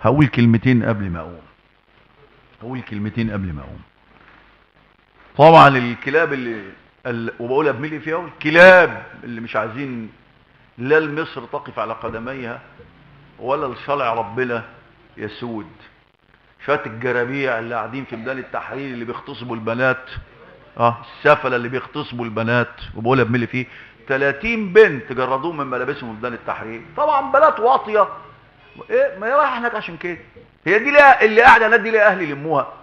هقول كلمتين قبل ما اقوم. هقول كلمتين قبل ما اقوم. طبعا الكلاب اللي وبقولها بملي فيها، الكلاب اللي مش عايزين لا لمصر تقف على قدميها ولا لشرع ربنا يسود. شويه الجرابيع اللي قاعدين في ميدان التحرير اللي بيغتصبوا البنات، السفله اللي بيغتصبوا البنات، وبقولها بملي فيه 30 بنت جردوهم من ملابسهم في ميدان التحرير. طبعا بنات واطيه، ايه ما هي رايحه هناك عشان كده. هي دي ليها اللي قاعده هناك دي ليها اهل يلموها،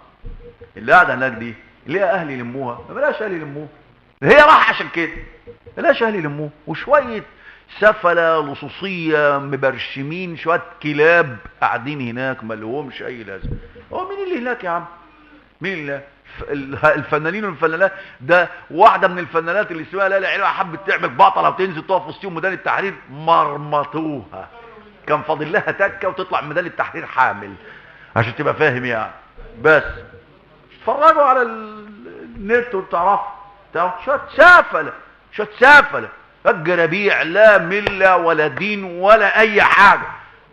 اللي قاعده هناك دي ليها اهل يلموها، ما بلاش اهل يلموها. هي رايحه عشان كده، بلاش اهل يلموها. وشويه سفله لصوصيه مبرشمين، شويه كلاب قاعدين هناك ما لهمش اي لازمه. هو مين اللي هناك يا عم؟ مين اللي الفنانين والفنانات؟ ده واحده من الفنانات اللي اسمها لا علوة حبت تعمل بطله وتنزل تقف وسطهم ميدان التحرير، مرمطوها. كان فاضل لها تكه وتطلع من ميدان التحرير حامل، عشان تبقى فاهم يعني. بس اتفرجوا على النت وتعرفوا شويه سافله، شويه سافله الجرابيع، لا مله ولا دين ولا اي حاجه.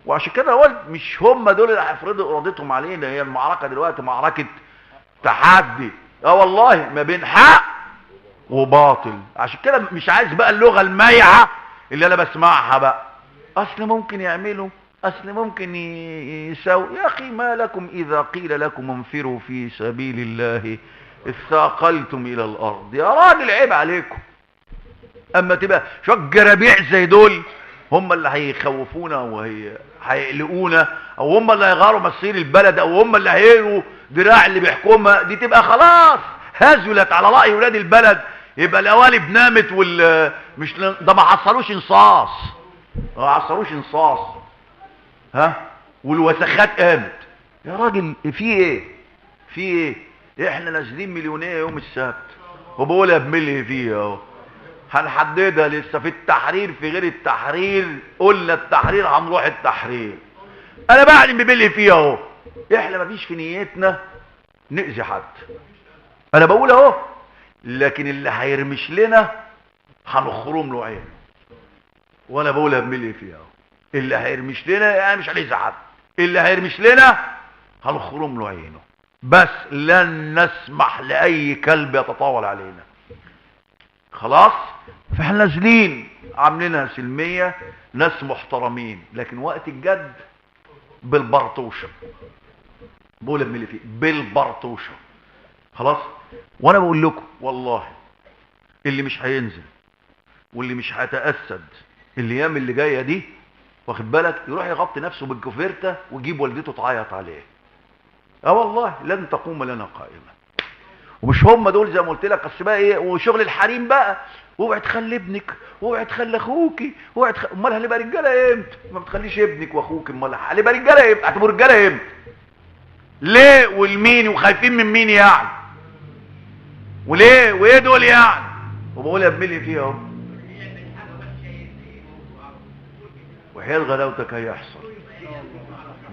وعشان كده قلت مش هم دول اللي هيفرضوا ارادتهم علينا. هي المعركه دلوقتي معركه تحدي، والله، ما بين حق وباطل. عشان كده مش عايز بقى اللغه المايعه اللي انا بسمعها بقى، اصل ممكن يعملوا، اصل ممكن يساوي. يا اخي ما لكم اذا قيل لكم انفروا في سبيل الله اثاقلتم الى الارض؟ يا راجل عيب عليكم. اما تبقى شويه جرابيع زي دول هم اللي هيخوفونا وهيقلقونا، او هم اللي هيغيروا مصير البلد، او هم اللي هيلغوا دراع اللي بيحكمها، دي تبقى خلاص هزلت على رأي ولاد البلد. يبقى القوالب نامت مش ده ما حصلوش انصاص، ما حصلوش انصاص، والوسخات قامت. يا راجل في ايه؟ في ايه؟ احنا نازلين مليونية يوم السبت، وبقولها بملي فيها اهو، هنحددها لسه في التحرير في غير التحرير. قلنا التحرير هنروح التحرير. انا بعلم بملي فيها اهو، احنا مفيش في نيتنا نأذي حد، انا بقول اهو. لكن اللي هيرمش لنا هنخرم له عينه، وانا بقولها بملي فيها اهو. اللي هيرمش لنا يعني مش هنأذي حد، اللي هيرمش لنا هنخرم له عينه. بس لن نسمح لاي كلب يتطاول علينا، خلاص. فاحنا نازلين عاملينها سلميه، ناس محترمين، لكن وقت الجد بالبرطوشه. بقول بملي فيه بالبرطوشه، خلاص. وانا بقول لكم والله اللي مش هينزل واللي مش هيتأسد الايام اللي جايه دي، واخد بالك، يروح يغطي نفسه بالكوفيرته ويجيب والدته تعيط عليه. والله لن تقوم لنا قائمه. ومش هم دول زي ما قلت لك، بس بقى ايه، وشغل الحريم بقى، اوعي تخلي ابنك، اوعي تخلي اخوكي، امال هنبقى رجاله امتى؟ ما بتخليش ابنك واخوك، امال هنبقى رجاله امتى؟ هتبقوا رجاله امتى؟ ليه والمين؟ وخايفين من مين يعني؟ وليه وايه دول يعني؟ وبقول ابملي فيها اهو، وحياة غلاوتك هيحصل،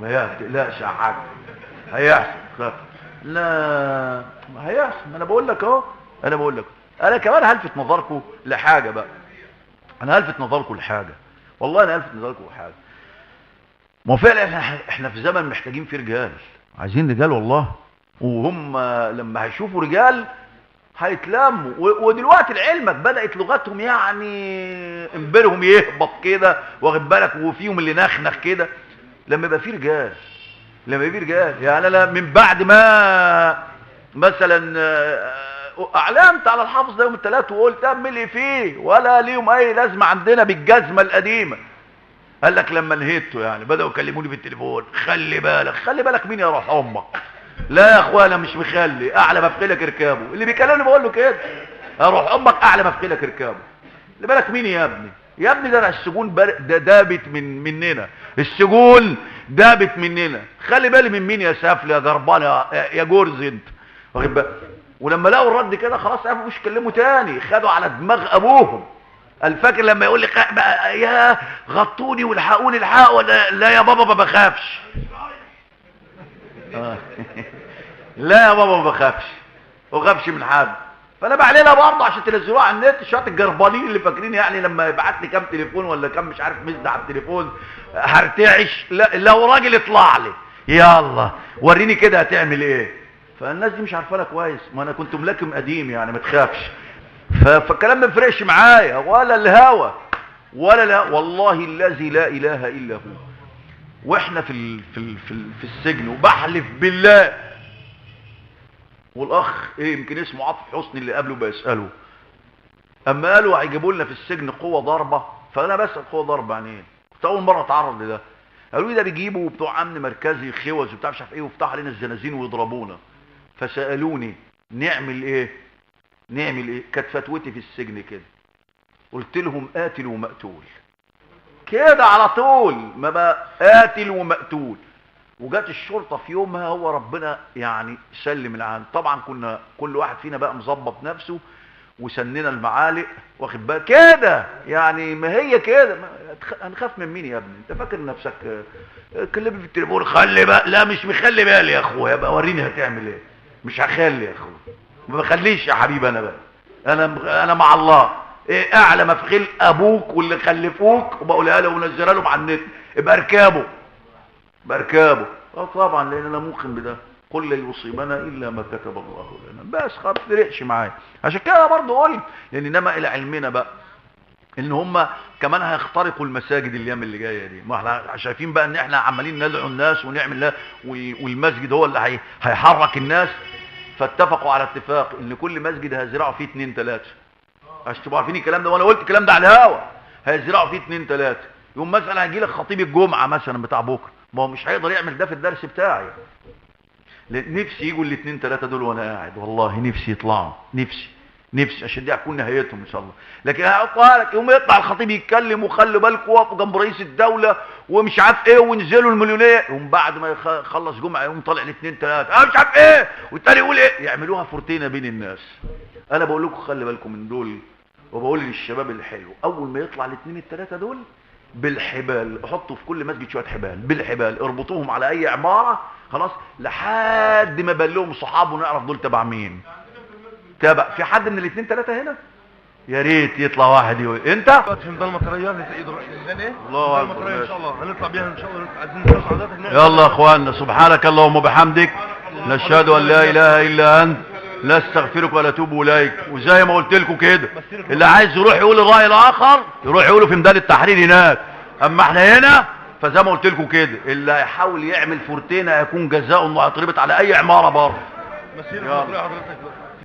ما تقلقش يا حاج، هيحصل. لا هيحصل، انا بقول لك اهو، انا بقول لك. انا كمان هلفت نظركم لحاجه بقى، انا هلفت نظركم لحاجه، والله انا هلفت نظركم لحاجه. ما فعلا احنا في زمن محتاجين فيه رجال، عايزين رجال والله. وهم لما هيشوفوا رجال هيتلموا. ودلوقتي لعلمك بدأت لغتهم يعني انبرهم يهبط كده، واخد بالك، وفيهم اللي نخنخ كده لما يبقى فيه رجال، لما يبقى فيه رجال. يعني انا من بعد ما مثلا اعلنت على الحافظ ده يوم الثلاث وقلت اعمل فيه ولا ليهم اي لازمه عندنا بالجزمه القديمه، قال لك لما نهيته يعني بداوا يكلموني في التليفون، خلي بالك خلي بالك مين يا روح امك. لا يا اخوانا مش مخلي، اعلى ما في خيلك اركابه. اللي بيكلمني بقول له كده، اروح امك اعلى ما في خيلك اركابه. خلي بالك مين يا ابني؟ يا ابني ده السجون ده دابت مننا، السجون دابت مننا. خلي بالي من مين يا سافل يا جربان يا جورز انت، واخد بالك. ولما لقوا الرد كده خلاص عرفوا مش يكلموا تاني، خدوا على دماغ ابوهم. الفاكر لما يقول لي يا غطوني والحقوني الحق، ولا لا يا بابا ما بخافش. لا يا بابا ما بخافش، ما بخافش من حد. فانا بعلنها برضه عشان تنزلوها على النت. شويه الجربانين اللي فاكرين يعني لما يبعت لي كام تليفون ولا كام مش عارف مسد على التليفون هرتعش. لا لو راجل اطلع لي يلا وريني كده هتعمل ايه. فالناس دي مش عارفانا كويس، ما انا كنت ملاكم قديم يعني ما تخافش. فالكلام ما بيفرقش معايا ولا الهوى ولا لا، والله الذي لا اله الا هو. واحنا في السجن وبحلف بالله، والاخ ايه يمكن اسمه عاطف حسني اللي قبله بيساله، اما قالوا هيجيبوا لنا في السجن قوه ضربه، فانا بسال قوه ضربه يعني ايه؟ كنت اول مره اتعرض لده. قالوا لي ده بيجيبوا بتوع امن مركزي خوذ وبتاع مش عارف ايه ويفتحوا علينا الزنازين ويضربونا. فسالوني نعمل ايه؟ نعمل ايه؟ كانت فتوتي في السجن كده، قلت لهم قاتل ومقتول كده على طول، ما بقى قاتل ومقتول. وجات الشرطه في يومها، هو ربنا يعني سلم العالم. طبعا كنا كل واحد فينا بقى مظبط نفسه وسننا المعالق واخد بالك كده يعني، ما هي كده. هنخاف من مين يا ابني؟ انت فاكر نفسك كلمني في التليفون خلي بقى؟ لا مش مخلي بالي يا اخويا، بقى وريني هتعمل ايه. مش هخلي يا اخويا، ما بخليش يا حبيبي. انا بقى انا مع الله. ايه اعلى ما في خلق ابوك واللي خلفوك، وبقولها له ونزلها لهم على النت، ابقى اركبه بركبه. طبعا لان انا موقن بده، قل لن يصيبنا الا ما كتب الله لنا، بس خلاص ما تفرقش معايا. عشان كده برضه قلت لان انما الى علمنا بقى ان هم كمان هيخترقوا المساجد الايام اللي جايه دي. ما احنا شايفين بقى ان احنا عمالين ندعو الناس ونعمل له، والمسجد هو اللي هيحرك الناس. فاتفقوا على اتفاق ان كل مسجد هيزرعوا فيه 2 3، عشان تبقوا عارفين الكلام ده، وانا قلت الكلام ده على الهوا. هيزرعوا فيه 2 3. يوم مثلا هيجي لك خطيب الجمعه مثلا بتاع بكره، ما هو مش هيقدر يعمل ده في الدرس بتاعي. نفسي يجوا الاثنين 3 دول وانا قاعد، والله نفسي يطلعوا، نفسي عشان دي هتكون نهايتهم ان شاء الله. لكن هقطع لك يوم يطلع الخطيب يتكلم وخلوا بالكم وقفوا جنب رئيس الدوله ومش عارف ايه وينزلوا المليونيه، يوم بعد ما يخلص جمعه يقوم طالع الاثنين 3 مش عارف ايه، والتاني يقول ايه، يعملوها فرتينه بين الناس. انا بقول لكم خلي بالكم من دول، وبقول للشباب الحلو اول ما يطلع الاثنين 3 دول بالحبال، حطوا في كل مسجد شويه حبال، بالحبال اربطوهم على اي عماره خلاص لحد ما يبان لهم صحابه ونعرف دول تبع مين. تبع في حد من الاثنين 3 هنا؟ يا ريت يطلع واحد يقول انت في ميدان المطريه لسعيد ايه؟ الله اكبر ان شاء الله هنطلع بيها ان شاء الله. عايزين نشوف حضرتك هناك. يلا يا اخواننا، سبحانك اللهم وبحمدك نشهد ان لا اله الا انت نستغفرك ونتوب اليك. وزي ما قلت لكم كده، اللي عايز يروح يقول الراي الاخر يروح يقوله في ميدان التحرير هناك، اما احنا هنا فزي ما قلت لكم كده، اللي هيحاول يعمل فورتينا هيكون جزاؤه انه هيتربط على اي عماره بره. مسير حضرتك